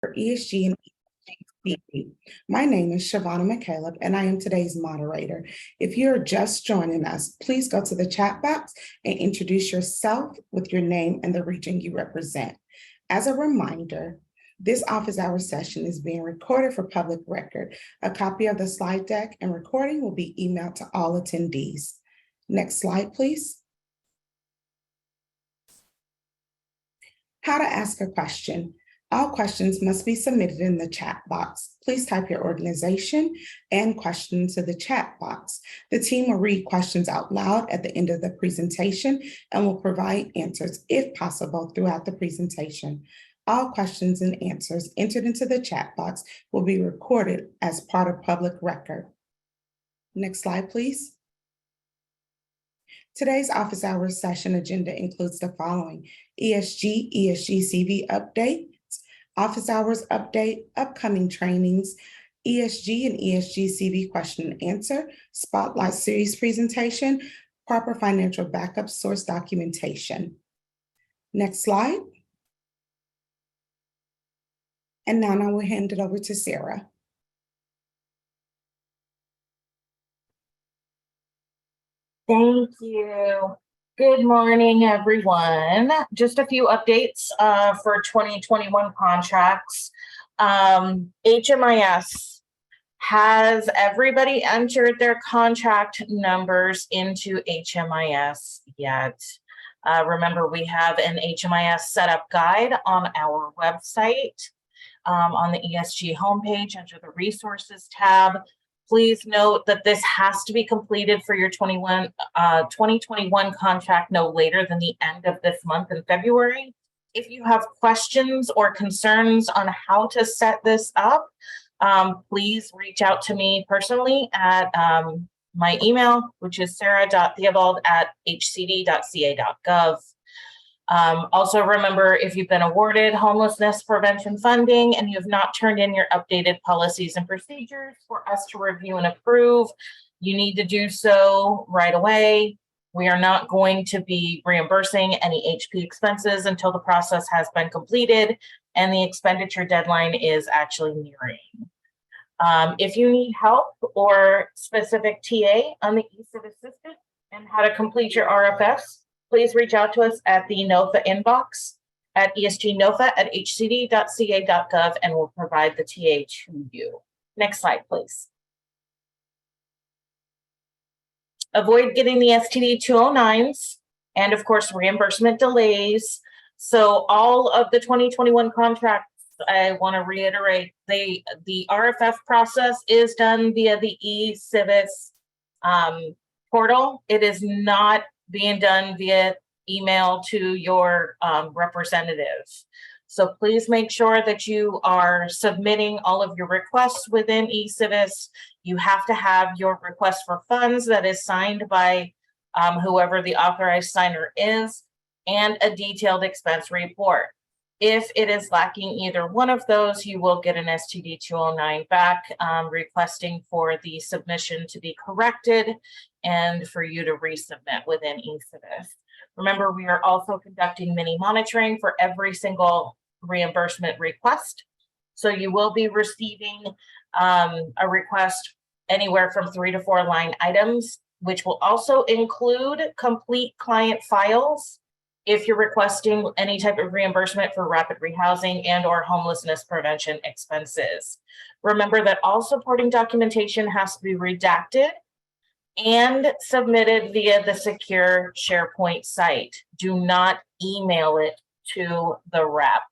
for ESG and ESG. My name is Shavonna McCaleb, and I am today's moderator. If you're just joining us, please go to the chat box and introduce yourself with your name and the region you represent. As a reminder, this office hour session is being recorded for public record. A copy of the slide deck and recording will be emailed to all attendees. Next slide, please. How to ask a question. All questions must be submitted in the chat box. Please type your organization and question into the chat box. The team will read questions out loud at the end of the presentation and will provide answers, if possible, throughout the presentation. All questions and answers entered into the chat box will be recorded as part of public record. Next slide, please. Today's office hours session agenda includes the following: ESG CV update, office hours update, upcoming trainings, ESG and ESG CV question and answer, spotlight series presentation, proper financial backup source documentation. Next slide. And now I will hand it over to Sarah. Thank you. Good morning, everyone. Just a few updates for 2021 contracts. HMIS, has everybody entered their contract numbers into HMIS yet? Remember, we have an HMIS setup guide on our website on the ESG homepage under the resources tab. Please note that this has to be completed for your 2021 contract no later than the end of this month in February. If you have questions or concerns on how to set this up, please reach out to me personally at my email, which is sarah.theobald@hcd.ca.gov. Also remember, if you've been awarded homelessness prevention funding and you have not turned in your updated policies and procedures for us to review and approve, you need to do so right away. We are not going to be reimbursing any HP expenses until the process has been completed and the expenditure deadline is actually nearing. If you need help or specific TA on the ESID assistant and how to complete your RFS, please reach out to us at the NOFA inbox at esgnofa@hcd.ca.gov and we'll provide the TA to you. Next slide, please. Avoid getting the STD 209s and of course reimbursement delays. So all of the 2021 contracts, I want to reiterate, the RFF process is done via the eCivis portal. It is not being done via email to your representative. So please make sure that you are submitting all of your requests within eCivis. You have to have your request for funds that is signed by whoever the authorized signer is, and a detailed expense report. If it is lacking either one of those, you will get an STD 209 back requesting for the submission to be corrected and for you to resubmit within eCivis. Remember, we are also conducting mini monitoring for every single reimbursement request. So you will be receiving a request anywhere from 3 to 4 line items, which will also include complete client files if you're requesting any type of reimbursement for rapid rehousing and or homelessness prevention expenses. Remember that all supporting documentation has to be redacted and submitted via the secure SharePoint site. Do not email it to the rep.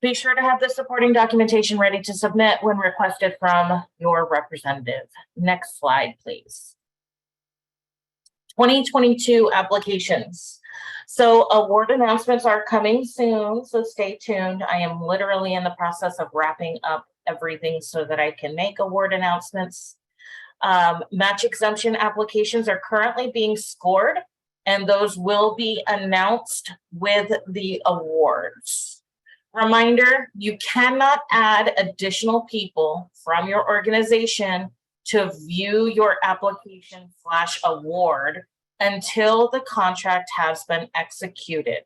Be sure to have the supporting documentation ready to submit when requested from your representative. Next slide, please. 2022 applications. So award announcements are coming soon, so stay tuned. I am literally in the process of wrapping up everything so that I can make award announcements. Match exemption applications are currently being scored, and those will be announced with the awards. Reminder, you cannot add additional people from your organization to view your application/award until the contract has been executed.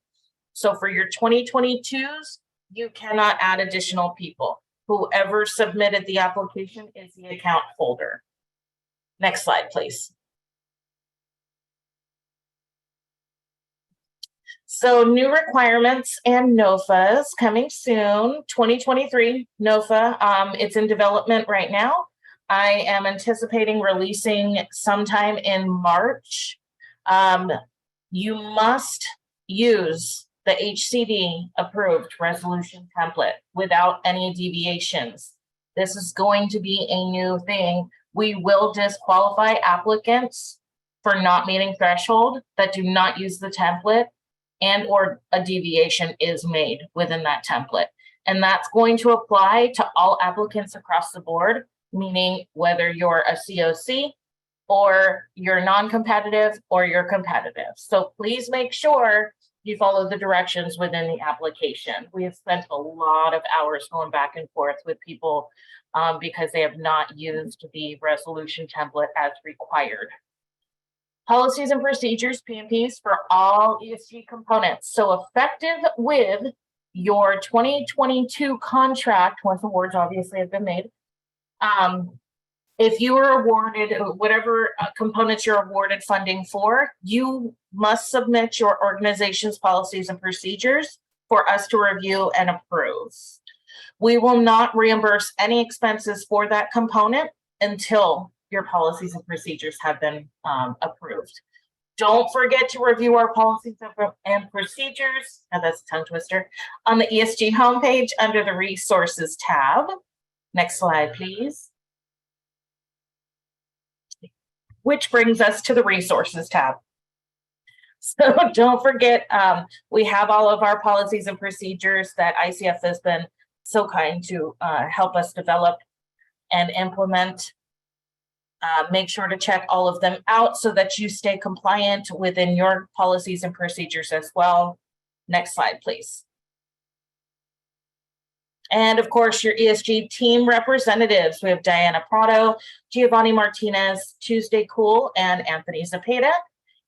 So for your 2022s, You cannot add additional people. Whoever submitted the application is the account holder. Next slide, please. So new requirements and NOFAs coming soon, 2023 NOFA. It's in development right now. I am anticipating releasing sometime in March. You must use the HCD approved resolution template without any deviations. This is going to be a new thing. We will disqualify applicants for not meeting threshold that do not use the template and or a deviation is made within that template. And that's going to apply to all applicants across the board, meaning whether you're a COC or you're non-competitive or you're competitive. So please make sure you follow the directions within the application. We have spent a lot of hours going back and forth with people because they have not used the resolution template as required. Policies and procedures, PMPs, for all ESG components. So effective with your 2022 contract, once awards obviously have been made, if you were awarded whatever components you're awarded funding for, you must submit your organization's policies and procedures for us to review and approve. We will not reimburse any expenses for that component until your policies and procedures have been approved. Don't forget to review our policies and procedures, that's a tongue twister, on the ESG homepage under the resources tab. Next slide, please. Which brings us to the resources tab. So don't forget, we have all of our policies and procedures that ICF has been so kind to help us develop and implement. Make sure to check all of them out so that you stay compliant within your policies and procedures as well. Next slide, please. And of course, your ESG team representatives. We have Diana Prado, Giovanni Martinez, Tuesday Cool, and Anthony Zapata.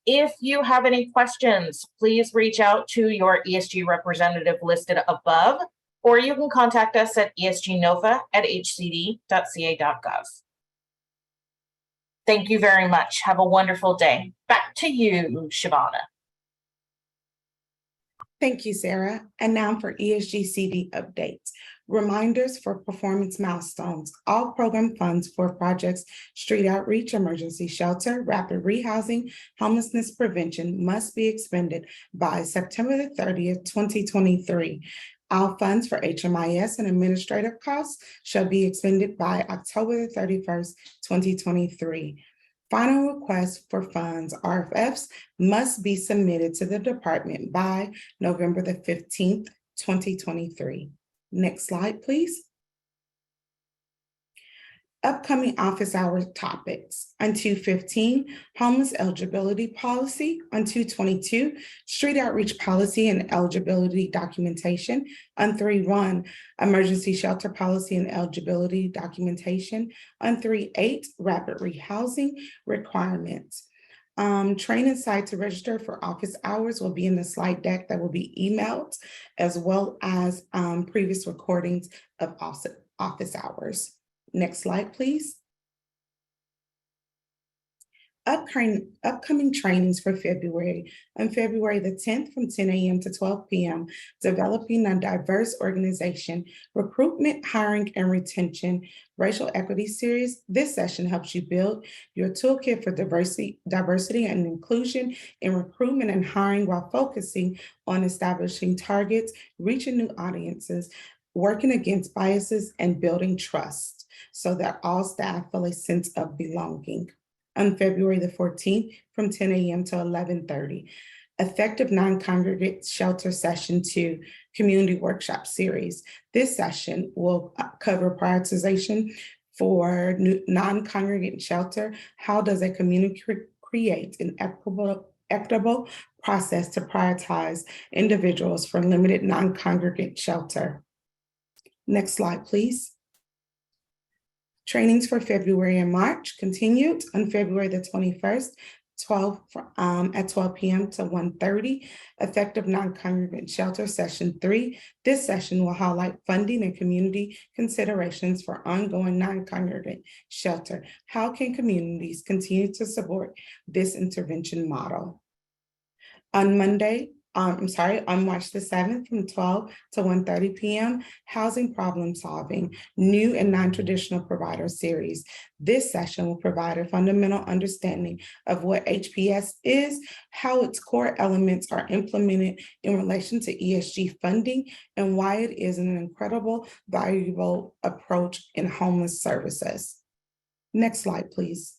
If you have any questions, please reach out to your ESG representative listed above, or you can contact us at esgnofa@hcd.ca.gov. Thank you very much. Have a wonderful day. Back to you, Shabana. Thank you, Sarah. And now for ESG CD updates. Reminders for performance milestones. All program funds for projects, street outreach, emergency shelter, rapid rehousing, homelessness prevention must be expended by September the 30th, 2023. All funds for HMIS and administrative costs shall be expended by October the 31st, 2023. Final requests for funds, RFFs, must be submitted to the department by November the 15th, 2023. Next slide, please. Upcoming office hour topics. On 2/15, homeless eligibility policy. On 2/22, street outreach policy and eligibility documentation. On 3/1, emergency shelter policy and eligibility documentation. On 3/8, rapid rehousing requirements. Training site to register for office hours will be in the slide deck that will be emailed, as well as previous recordings of office hours. Next slide, please. Upcoming trainings for February. On February the 10th from 10 a.m. to 12 p.m., developing a diverse organization, recruitment, hiring, and retention, racial equity series. This session helps you build your toolkit for diversity and inclusion in recruitment and hiring while focusing on establishing targets, reaching new audiences, working against biases, and building trust so that all staff feel a sense of belonging. On February the 14th from 10 a.m. to 11:30. Effective non-congregate shelter session 2 community workshop series. This session will cover prioritization for non-congregate shelter. How does a community create an equitable process to prioritize individuals for limited non-congregate shelter? Next slide, please. Trainings for February and March continued. On February the 21st, at 12 p.m. to 1:30, effective non-congregant shelter session 3. This session will highlight funding and community considerations for ongoing non-congregant shelter. How can communities continue to support this intervention model? On March the 7th from 12 to 1:30 p.m., Housing Problem Solving, New and Non-Traditional Provider Series. This session will provide a fundamental understanding of what HPS is, how its core elements are implemented in relation to ESG funding, and why it is an incredible, valuable approach in homeless services. Next slide, please.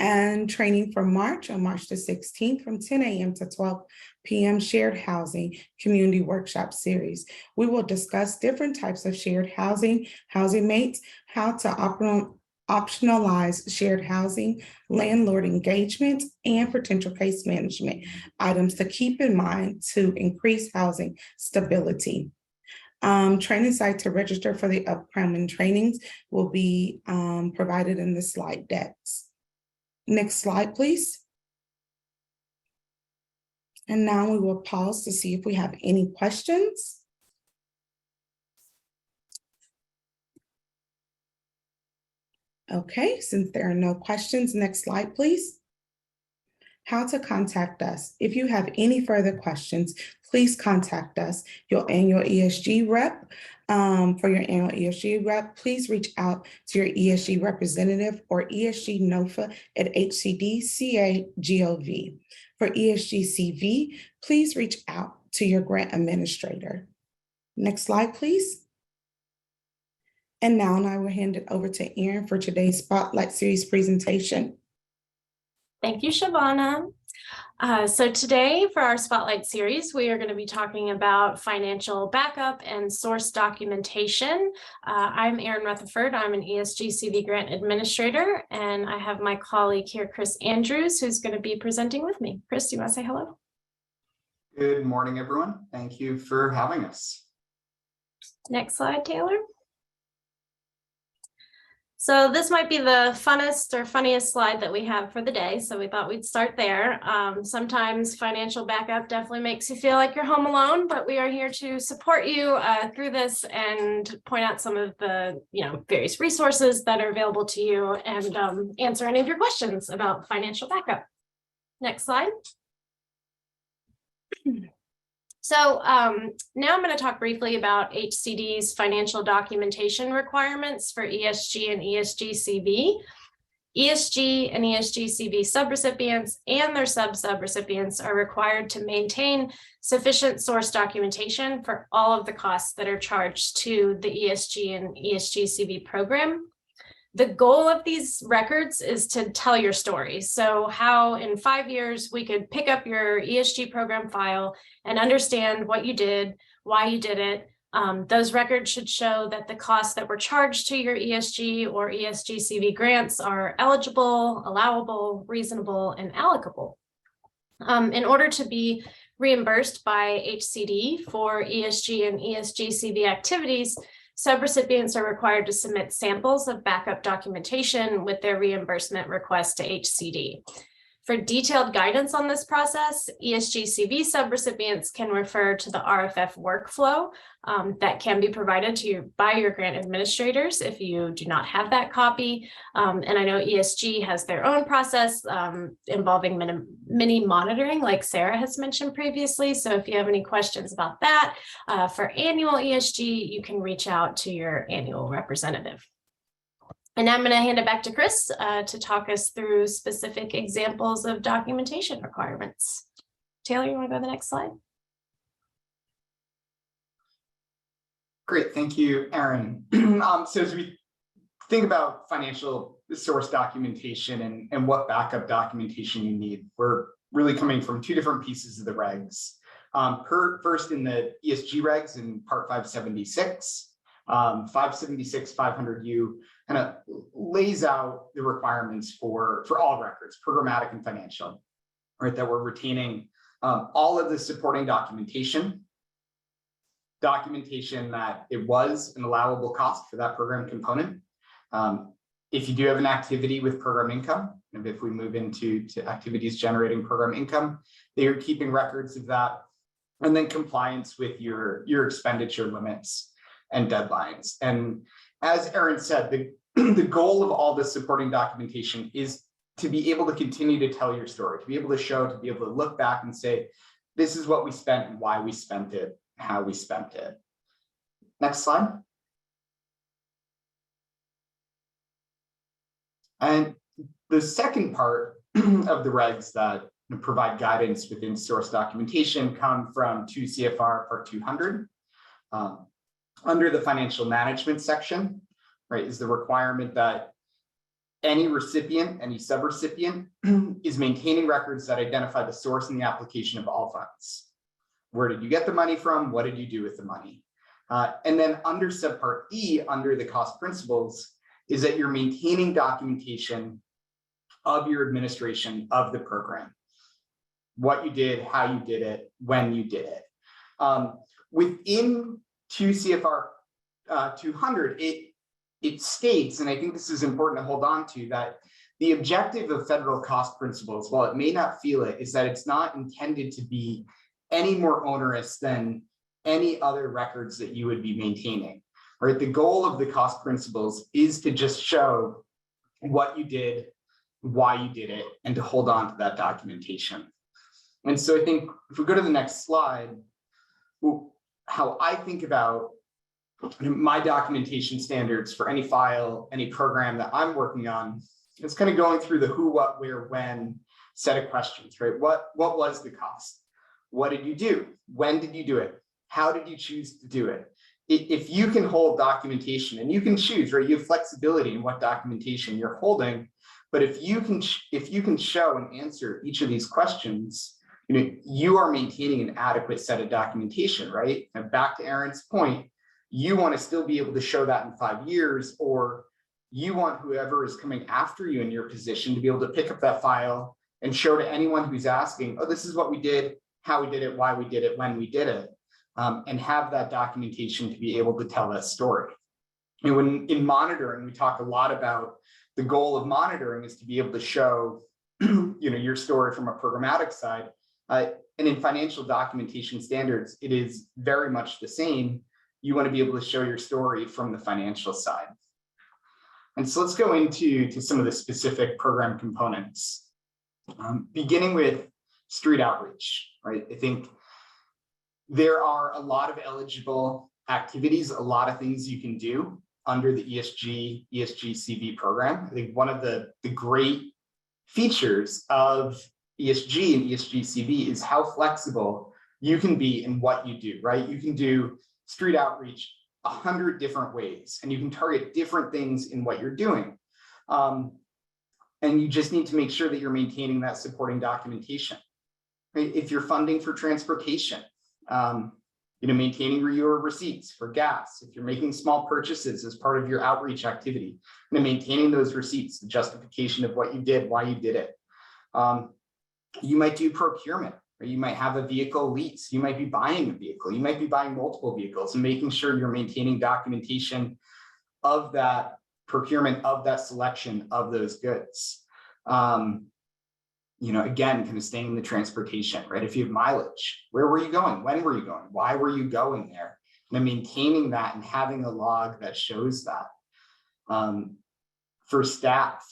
And training for March, on March the 16th from 10 a.m. to 12 p.m. Shared Housing Community Workshop Series. We will discuss different types of shared housing, housing mates, how to optionalize shared housing, landlord engagement, and potential case management items to keep in mind to increase housing stability. Training site to register for the upcoming trainings will be provided in the slide decks. Next slide, please. And now we will pause to see if we have any questions. Okay, since there are no questions, next slide, please. How to contact us. If you have any further questions, please contact us, your annual ESG rep. For your annual ESG rep, please reach out to your ESG representative or ESG NOFA at HCD.ca.gov. For ESG CV, please reach out to your grant administrator. Next slide, please. And now I will hand it over to Erin for today's Spotlight Series presentation. Thank you, Shavana. So today for our Spotlight series, we are going to be talking about financial backup and source documentation. I'm Erin Rutherford. I'm an ESG CV grant administrator, and I have my colleague here, Chris Andrews, who's going to be presenting with me. Chris, do you want to say hello? Good morning, everyone. Thank you for having us. Next slide, Taylor. So this might be the funnest or funniest slide that we have for the day. So we thought we'd start there. Sometimes financial backup definitely makes you feel like you're home alone, but we are here to support you through this and point out some of the various resources that are available to you and answer any of your questions about financial backup. Next slide. So now I'm going to talk briefly about HCD's financial documentation requirements for ESG and ESG CV. ESG and ESG CV subrecipients and their sub-subrecipients are required to maintain sufficient source documentation for all of the costs that are charged to the ESG and ESG CV program. The goal of these records is to tell your story. So how in 5 years we could pick up your ESG program file and understand what you did, why you did it. Those records should show that the costs that were charged to your ESG or ESG CV grants are eligible, allowable, reasonable, and allocable. In order to be reimbursed by HCD for ESG and ESG CV activities, subrecipients are required to submit samples of backup documentation with their reimbursement request to HCD. For detailed guidance on this process, ESG CV subrecipients can refer to the RFF workflow that can be provided to you by your grant administrators if you do not have that copy. And I know ESG has their own process involving mini monitoring, like Sarah has mentioned previously. So if you have any questions about that, for annual ESG, you can reach out to your annual representative. And now I'm going to hand it back to Chris to talk us through specific examples of documentation requirements. Taylor, you want to go to the next slide? Great, thank you, Erin. So as we think about financial source documentation and what backup documentation you need, we're really coming from two different pieces of the regs. First in the ESG regs in Part 576, 576 500U kind of lays out the requirements for all records, programmatic and financial, right? That we're retaining all of the supporting documentation that it was an allowable cost for that program component. If you do have an activity with program income, and if we move into activities generating program income, they are keeping records of that. And then compliance with your expenditure limits and deadlines. And as Erin said, the goal of all this supporting documentation is to be able to continue to tell your story, to be able to show, to be able to look back and say, this is what we spent and why we spent it, how we spent it. Next slide. And the second part of the regs that provide guidance within source documentation come from 2 CFR Part 200. Under the financial management section, right, is the requirement that any recipient, any subrecipient is maintaining records that identify the source and the application of all funds. Where did you get the money from? What did you do with the money? And then under subpart E, under the cost principles, is that you're maintaining documentation of your administration of the program. What you did, how you did it, when you did it. Within 2 CFR 200, it states, and I think this is important to hold on to, that the objective of federal cost principles, while it may not feel it, is that it's not intended to be any more onerous than any other records that you would be maintaining. Right? The goal of the cost principles is to just show what you did, why you did it, and to hold on to that documentation. And so I think if we go to the next slide, how I think about my documentation standards for any file, any program that I'm working on, it's kind of going through the who, what, where, when set of questions, right? What was the cost? What did you do? When did you do it? How did you choose to do it? If you can hold documentation, and you can choose, right? You have flexibility in what documentation you're holding, but if you can show and answer each of these questions, you are maintaining an adequate set of documentation, right? And back to Erin's point, you want to still be able to show that in 5 years, or you want whoever is coming after you in your position to be able to pick up that file and show to anyone who's asking, oh, this is what we did, how we did it, why we did it, when we did it, and have that documentation to be able to tell that story. And when in monitoring, we talk a lot about the goal of monitoring is to be able to show your story from a programmatic side. And in financial documentation standards, it is very much the same. You want to be able to show your story from the financial side. And so let's go into some of the specific program components, beginning with street outreach, right? I think there are a lot of eligible activities, a lot of things you can do under the ESG-CV program. I think one of the great features of ESG and ESG-CV is how flexible you can be in what you do, right? You can do street outreach 100 different ways, and you can target different things in what you're doing. And you just need to make sure that you're maintaining that supporting documentation. Right? If you're funding for transportation, maintaining your receipts for gas, if you're making small purchases as part of your outreach activity, maintaining those receipts, the justification of what you did, why you did it. You might do procurement, or you might have a vehicle lease. You might be buying a vehicle. You might be buying multiple vehicles, and making sure you're maintaining documentation of that procurement, of that selection of those goods. Again, kind of staying in the transportation, right? If you have mileage, where were you going? When were you going? Why were you going there? And maintaining that and having a log that shows that. For staff,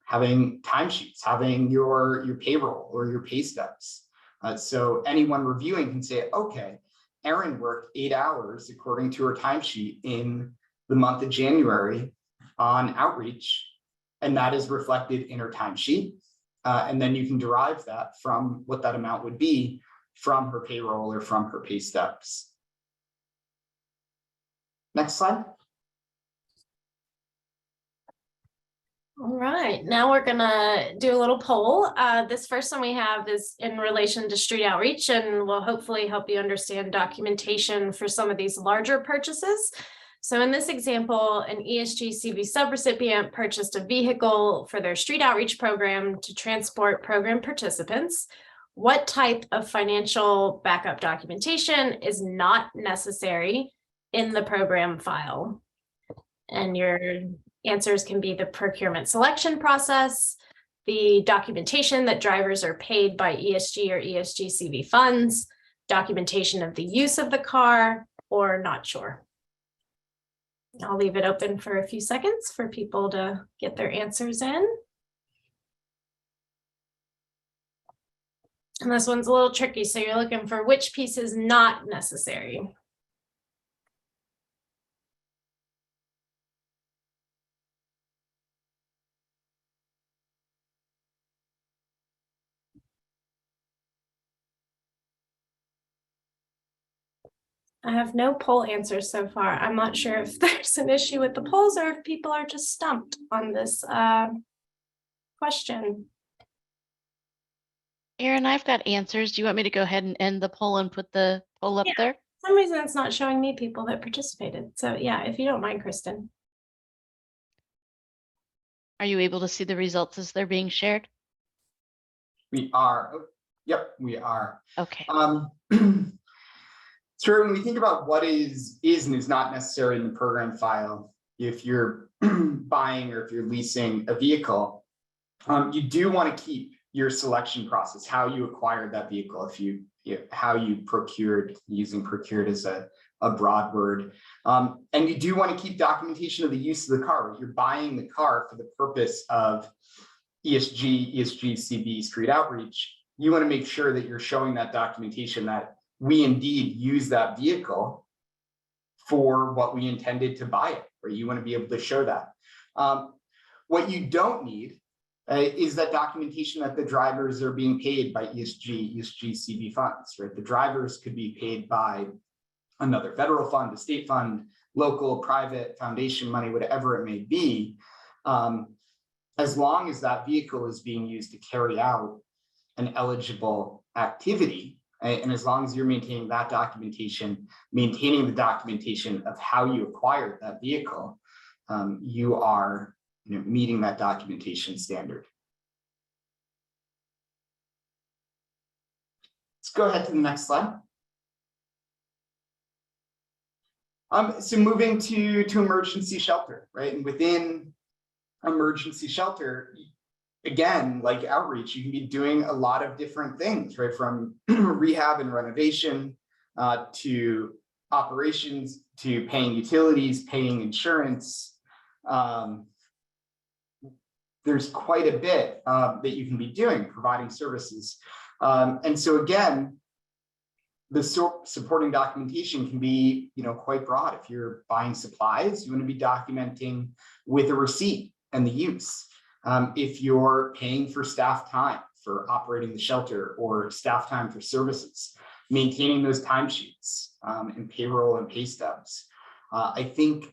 having timesheets, having your payroll or your pay stubs. So anyone reviewing can say, okay, Erin worked 8 hours according to her timesheet in the month of January on outreach, and that is reflected in her timesheet. And then you can derive that from what that amount would be from her payroll or from her pay stubs. Next slide. All right, now we're gonna do a little poll. This first one we have is in relation to street outreach, and will hopefully help you understand documentation for some of these larger purchases. So in this example, an ESG-CV subrecipient purchased a vehicle for their street outreach program to transport program participants. What type of financial backup documentation is not necessary in the program file? And your Answers can be the procurement selection process, the documentation that drivers are paid by ESG or ESG-CV funds, documentation of the use of the car, or not sure. I'll leave it open for a few seconds for people to get their answers in. And this one's a little tricky, so you're looking for which piece is not necessary. I have no poll answers so far. I'm not sure if there's an issue with the polls or if people are just stumped on this question. Erin, I've got answers. Do you want me to go ahead and end the poll and put the poll up there? For some reason, it's not showing me people that participated. So yeah, if you don't mind, Kristen. Are you able to see the results as they're being shared? We are. Oh, yep, we are. Okay. So when we think about what is and is not necessary in the program file, if you're buying or if you're leasing a vehicle, you do want to keep your selection process, how you acquired that vehicle, how you procured, using procured as a broad word. And you do want to keep documentation of the use of the car. You're buying the car for the purpose of ESG, CB, street outreach. You want to make sure that you're showing that documentation that we indeed use that vehicle for what we intended to buy it, or you want to be able to show that. What you don't need is that documentation that the drivers are being paid by ESG, CB funds, right? The drivers could be paid by another federal fund, a state fund, local, private, foundation money, whatever it may be, as long as that vehicle is being used to carry out an eligible activity. And as long as you're maintaining that documentation, maintaining the documentation of how you acquired that vehicle, you are meeting that documentation standard. Let's go ahead to the next slide. So moving to emergency shelter, right? And within emergency shelter, again, like outreach, you can be doing a lot of different things, right? From rehab and renovation to operations, to paying utilities, paying insurance. There's quite a bit that you can be doing, providing services. And so again, the supporting documentation can be, quite broad. If you're buying supplies, you want to be documenting with a receipt and the use. If you're paying for staff time for operating the shelter or staff time for services, maintaining those timesheets and payroll and pay stubs. I think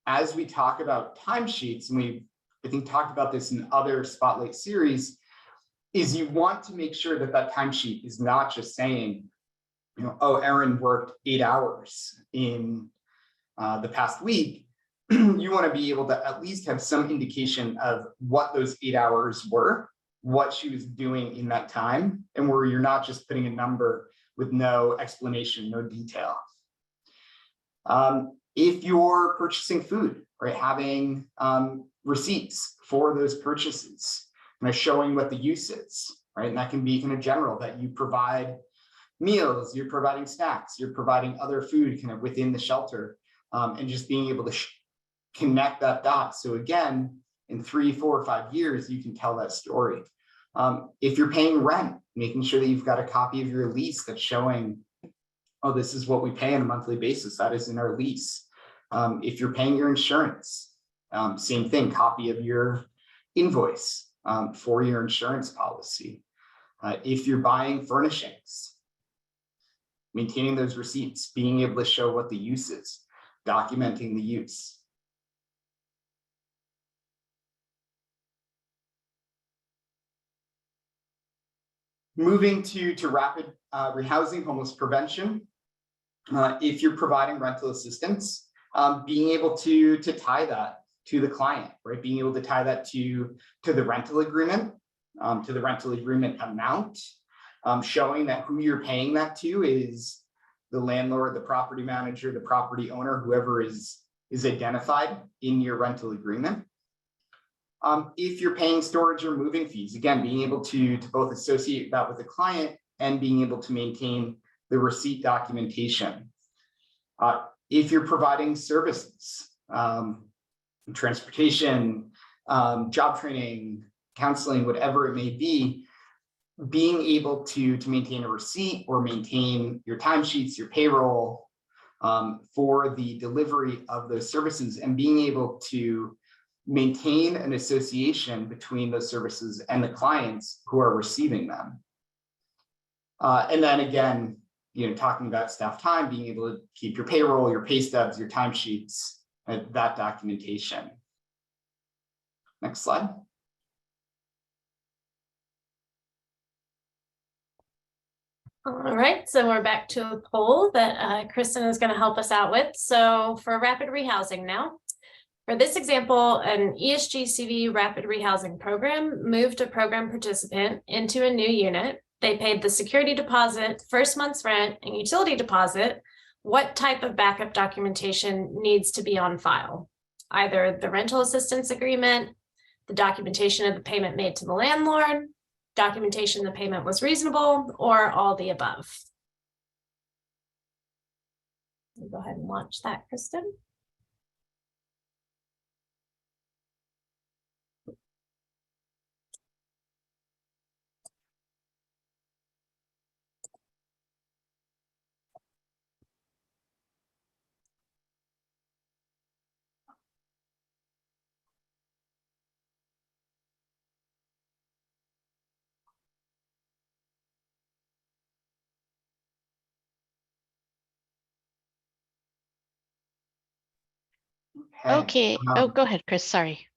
as we talk about timesheets, and we've, I think, talked about this in other Spotlight series, is you want to make sure that that timesheet is not just saying, oh, Erin worked 8 hours in the past week. You want to be able to at least have some indication of what those 8 hours were, what she was doing in that time, and where you're not just putting a number with no explanation, no detail. If you're purchasing food, right, having receipts for those purchases, showing what the use is, right? And that can be kind of general, that you provide meals, you're providing snacks, you're providing other food kind of within the shelter, and just being able to connect that dot. So again, in 3, 4, or 5 years, you can tell that story. If you're paying rent, making sure that you've got a copy of your lease that's showing, oh, this is what we pay on a monthly basis, that is in our lease. If you're paying your insurance, same thing, copy of your invoice for your insurance policy. If you're buying furnishings, maintaining those receipts, being able to show what the use is, documenting the use. Moving to rapid rehousing, homeless prevention. If you're providing rental assistance, being able to tie that to the client, right? Being able to tie that to the rental agreement, to the rental agreement amount, showing that who you're paying that to is the landlord, the property manager, the property owner, whoever is is identified in your rental agreement. If you're paying storage or moving fees, again, being able to both associate that with the client and being able to maintain the receipt documentation. If you're providing services, transportation, job training, counseling, whatever it may be, being able to maintain a receipt or maintain your timesheets, your payroll for the delivery of those services, and being able to maintain an association between those services and the clients who are receiving them. And then again, talking about staff time, being able to keep your payroll, your pay stubs, your timesheets, that documentation. Next slide. All right, so we're back to a poll that Kristen is going to help us out with. So for rapid rehousing now, for this example, an ESG-CV rapid rehousing program moved a program participant into a new unit. They paid the security deposit, first month's rent, and utility deposit. What type of backup documentation needs to be on file? Either the rental assistance agreement, the documentation of the payment made to the landlord, documentation the payment was reasonable, or all the above. Go ahead and launch that, Kristen. Okay. Oh, go ahead, Chris. Sorry.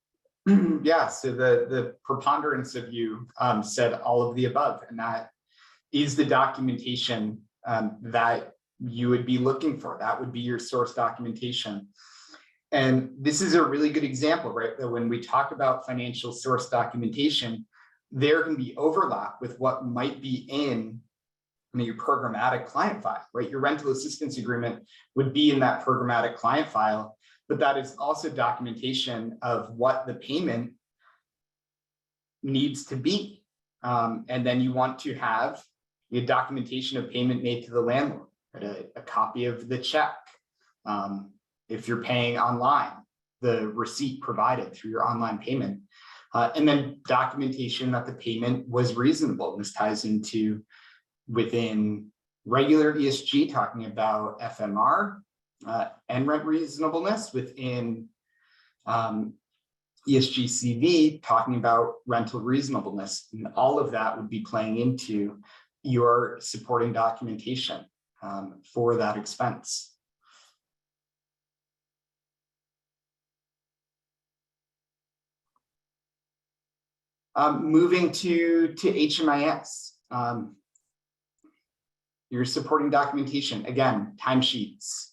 Yeah, so the preponderance of you said all of the above, and that is the documentation that you would be looking for. That would be your source documentation. And this is a really good example, right? That when we talk about financial source documentation, there can be overlap with what might be in your programmatic client file, right? Your rental assistance agreement would be in that programmatic client file, but that is also documentation of what the payment needs to be. And then you want to have the documentation of payment made to the landlord, right? A copy of the check. If you're paying online, the receipt provided through your online payment. And then documentation that the payment was reasonable. And this ties into within regular ESG, talking about FMR and rent reasonableness, within ESG CV, talking about rental reasonableness. And all of that would be playing into your supporting documentation for that expense. Moving to HMIS. Your supporting documentation, again, timesheets,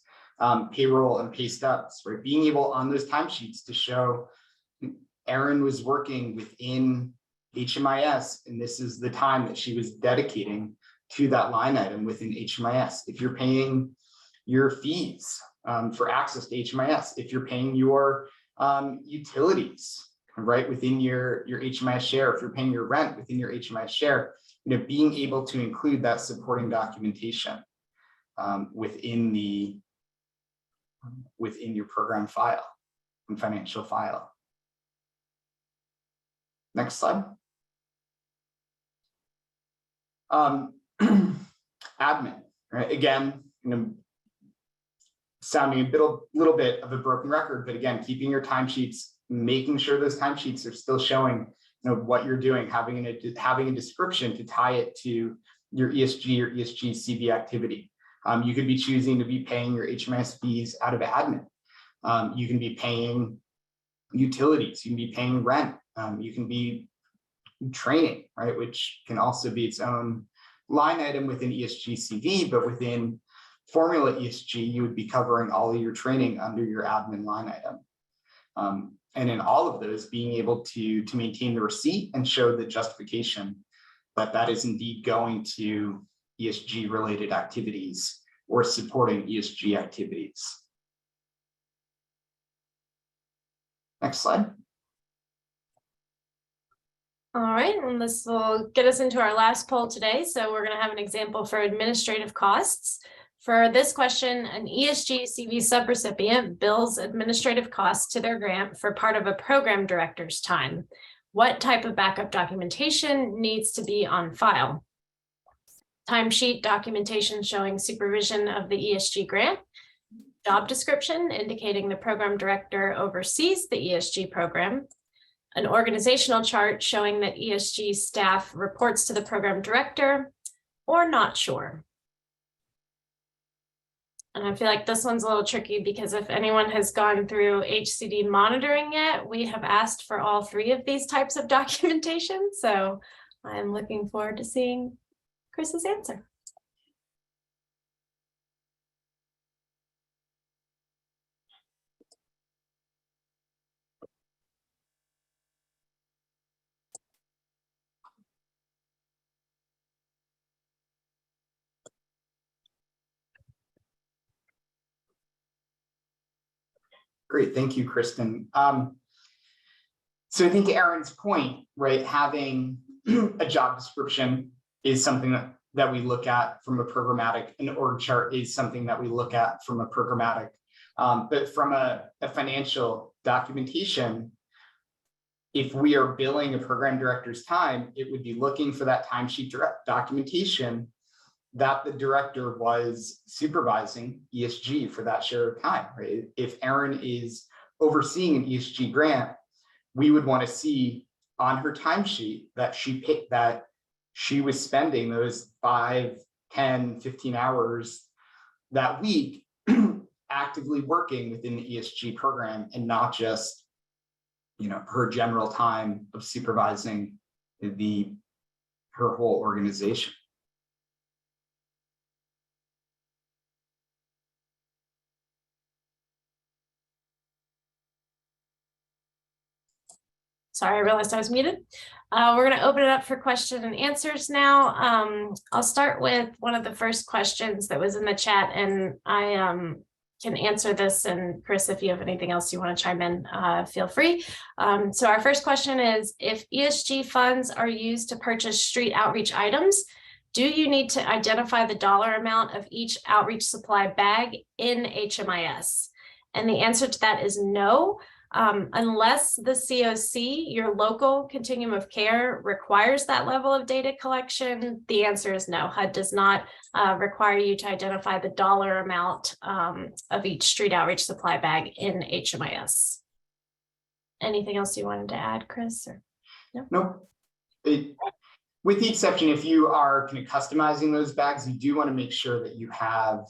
payroll and pay stubs, right? Being able on those timesheets to show Erin was working within HMIS, and this is the time that she was dedicating to that line item within HMIS. If you're paying your fees for access to HMIS, if you're paying your utilities, right, within your HMIS share, if you're paying your rent within your HMIS share, being able to include that supporting documentation within your program file and financial file. Next slide. Admin, right? Again, sounding a little bit of a broken record, but again, keeping your timesheets, making sure those timesheets are still showing what you're doing, having a description to tie it to your ESG or ESG CV activity. You could be choosing to be paying your HMIS fees out of admin. You can be paying utilities, you can be paying rent, you can be training, right, which can also be its own line item within ESG CV, but within Formula ESG, you would be covering all of your training under your admin line item. And in all of those, being able to maintain the receipt and show the justification that that is indeed going to ESG related activities or supporting ESG activities. Next slide. All right, and this will get us into our last poll today. So we're going to have an example for administrative costs. For this question, an ESG CV subrecipient bills administrative costs to their grant for part of a program director's time. What type of backup documentation needs to be on file? Timesheet documentation showing supervision of the ESG grant. Job description indicating the program director oversees the ESG program. An organizational chart showing that ESG staff reports to the program director, or not sure. And I feel like this one's a little tricky because if anyone has gone through HCD monitoring yet, we have asked for all three of these types of documentation. So I'm looking forward to seeing Chris's answer. Great, thank you, Kristen. So I think Aaron's point, right, having a job description is something that we look at from a programmatic, an org chart is something that we look at from a programmatic, but from a financial documentation, if we are billing a program director's time, it would be looking for that timesheet documentation that the director was supervising ESG for that share of time, right? If Erin is overseeing an ESG grant, we would want to see on her timesheet that she was spending those 5, 10, 15 hours that week actively working within the ESG program and not just, her general time of supervising her whole organization. Sorry, I realized I was muted. We're going to open it up for question and answers now. I'll start with one of the first questions that was in the chat, and I can answer this. And Chris, if you have anything else you want to chime in, feel free. So our first question is, if ESG funds are used to purchase street outreach items, do you need to identify the dollar amount of each outreach supply bag in HMIS? And the answer to that is no. Unless the COC, your local continuum of care, requires that level of data collection, the answer is no. HUD does not require you to identify the dollar amount of each street outreach supply bag in HMIS. Anything else you wanted to add, Chris? Or no? Nope. With the exception, if you are kind of customizing those bags, you do want to make sure that you have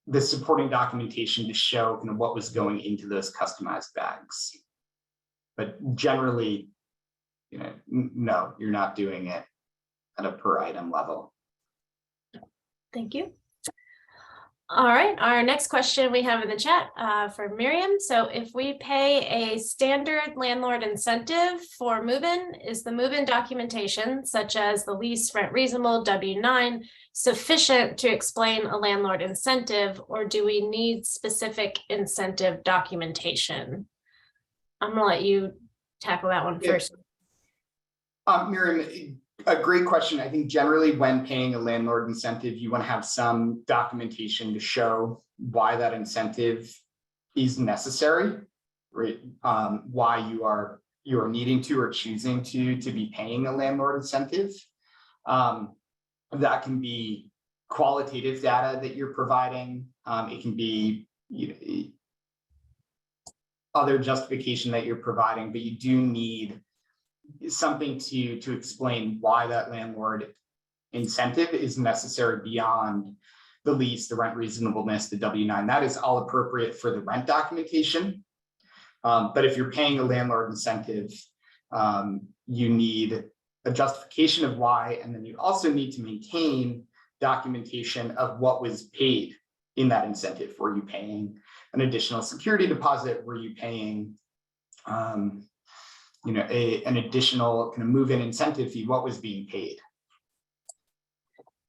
the supporting documentation to show kind of what was going into those customized bags. But generally, no, you're not doing it at a per item level. Thank you. All right, our next question we have in the chat for Miriam. So if we pay a standard landlord incentive for move-in, is the move-in documentation, such as the lease, rent reasonable, W-9, sufficient to explain a landlord incentive, or do we need specific incentive documentation? I'm gonna let you tackle that one first. Miriam, a great question. I think generally when paying a landlord incentive, you want to have some documentation to show why that incentive is necessary, right? Why you are needing to or choosing to be paying a landlord incentive. That can be qualitative data that you're providing. It can be other justification that you're providing, but you do need something to explain why that landlord incentive is necessary beyond the lease, the rent reasonableness, the W-9. That is all appropriate for the rent documentation. But if you're paying a landlord incentive, you need a justification of why, and then you also need to maintain documentation of what was paid in that incentive. Were you paying an additional security deposit? Were you paying an additional kind of move-in incentive fee? What was being paid?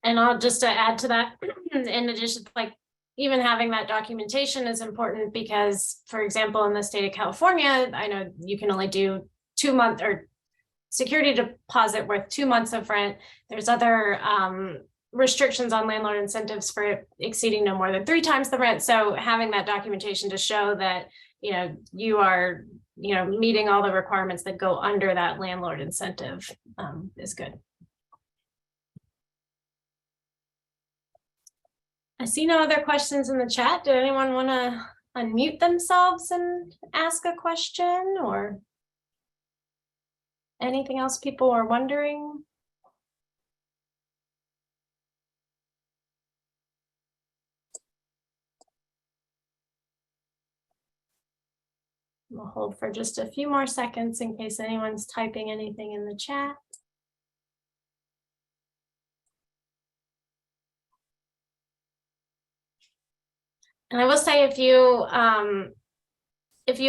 And I'll just add to that, in addition, like even having that documentation is important because, for example, in the state of California, I know you can only do 2 month or security deposit worth 2 months of rent. There's other restrictions on landlord incentives for exceeding no more than 3 times the rent. So having that documentation to show that, you are, meeting all the requirements that go under that landlord incentive is good. I see no other questions in the chat. Did anyone want to unmute themselves and ask a question or anything else people are wondering? We'll hold for just a few more seconds in case anyone's typing anything in the chat. And I will say, if you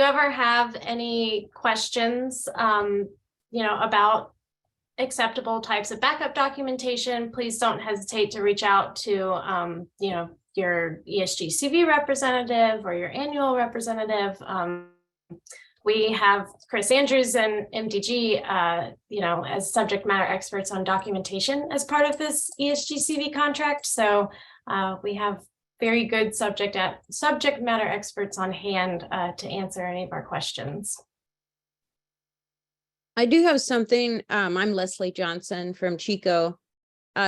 ever have any questions, about acceptable types of backup documentation, please don't hesitate to reach out to, your ESG-CV representative or your annual representative. We have Chris Andrews and MDG, as subject matter experts on documentation as part of this ESG-CV contract. So we have very good subject matter experts on hand to answer any of our questions. I do have something. I'm Leslie Johnson from Chico.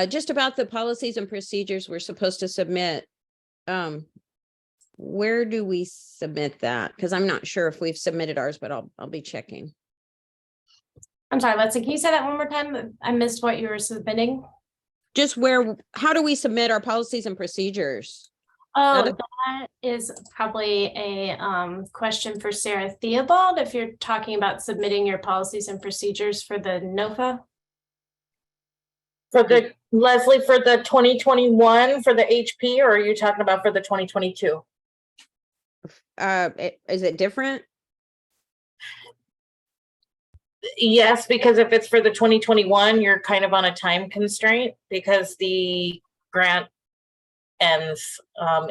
Just about the policies and procedures we're supposed to submit. Where do we submit that? Because I'm not sure if we've submitted ours, but I'll be checking. I'm sorry, Leslie, can you say that one more time? I missed what you were submitting. Just how do we submit our policies and procedures? Oh, that is probably a question for Sarah Theobald, if you're talking about submitting your policies and procedures for the NOFA. Leslie, for the 2021 for the HP, or are you talking about for the 2022? Is it different? Yes, because if it's for the 2021, you're kind of on a time constraint because the grant ends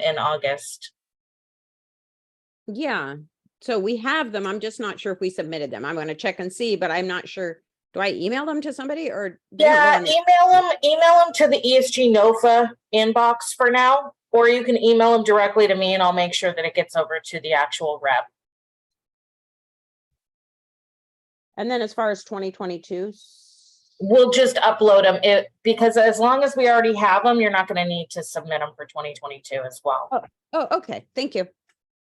in August. Yeah, so we have them. I'm just not sure if we submitted them. I'm going to check and see, but I'm not sure. Do I email them to somebody or? Yeah, email them to the ESG NOFA inbox for now, or you can email them directly to me and I'll make sure that it gets over to the actual rep. And then as far as 2022, we'll just upload them because as long as we already have them, you're not going to need to submit them for 2022 as well. Oh, okay. Thank you.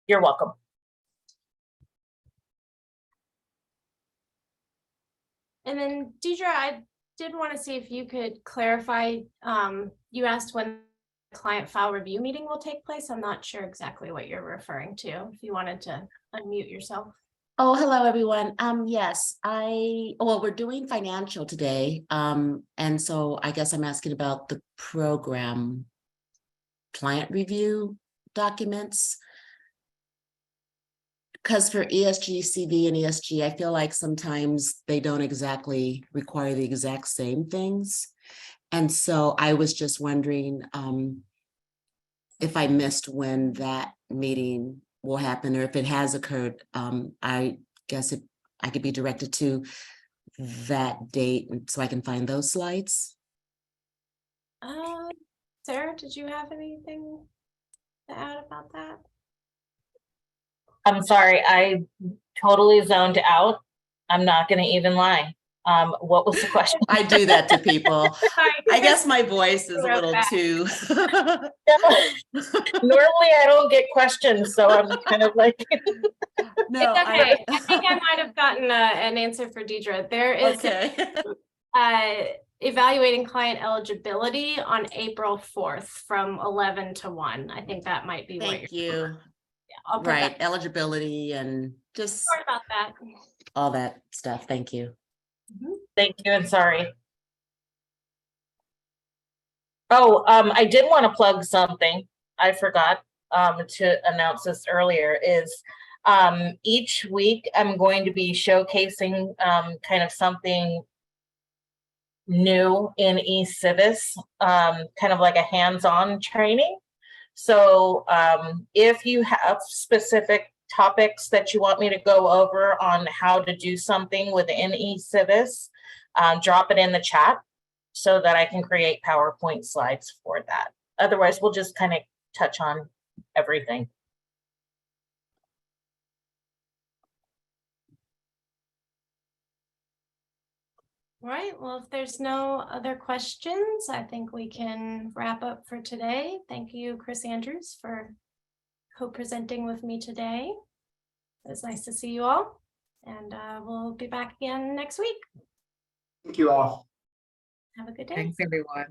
You're welcome. And then Deidre, I did want to see if you could clarify, you asked when the client file review meeting will take place. I'm not sure exactly what you're referring to. If you wanted to unmute yourself. Oh, hello, everyone. Yes, we're doing financial today. And so I guess I'm asking about the program client review documents. Because for ESG, CV, and ESG, I feel like sometimes they don't exactly require the exact same things. And so I was just wondering if I missed when that meeting will happen, or if it has occurred. I guess if I could be directed to that date so I can find those slides. Sarah, did you have anything to add about that? I'm sorry, I totally zoned out. I'm not going to even lie. What was the question? I do that to people. I guess my voice is a little too. Normally I don't get questions, so I'm kind of like. No, it's okay. I think I might have gotten an answer for Deidre. There is evaluating client eligibility on April 4th from 11 to 1. I think that might be Thank you. Yeah, right, eligibility and just sorry about that. All that stuff. Thank you. Thank you and sorry. Oh, I did want to plug something. I forgot to announce this earlier is each week I'm going to be showcasing kind of something new in eCivis, kind of like a hands-on training. So if you have specific topics that you want me to go over on how to do something within eCivis, drop it in the chat so that I can create PowerPoint slides for that. Otherwise, we'll just kind of touch on everything. All right, well, if there's no other questions, I think we can wrap up for today. Thank you, Chris Andrews, for co-presenting with me today. It was nice to see you all, and we'll be back again next week. Thank you all. Have a good day. Thanks, everyone.